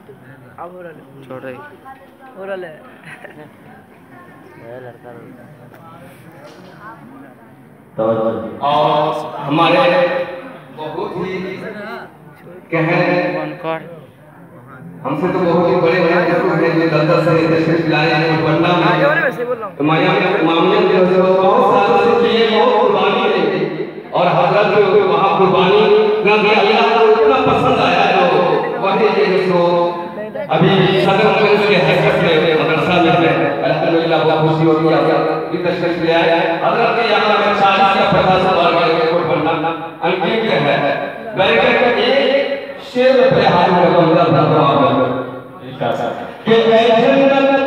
अब छोड़ रही हो रहा है लड़का तो और हमारे बहुत ही कहें हमसे तो बहुत ही बड़े बड़े ठाकुर हैं जो दल-दल से तशरीफ लाए हैं पटना में। तो मामले जो है बहुत सालों से किए, बहुत कुर्बानी दी और हजरत जो वहाँ कुर्बानी न दिया, अल्लाह को इतना पसंद आया जो वही जिसको अभी सदरगंज के हैसियत में मदरसा में अल्हम्दुलिल्लाह बहुत खुशी होती है कि तशरीफ ले आए। हजरत के यहाँ में 40 या 50 साल के कोई बनना अंकित है बैठकर एक शेर पे हाथ में बंदा भगवान के ऐ जन्नत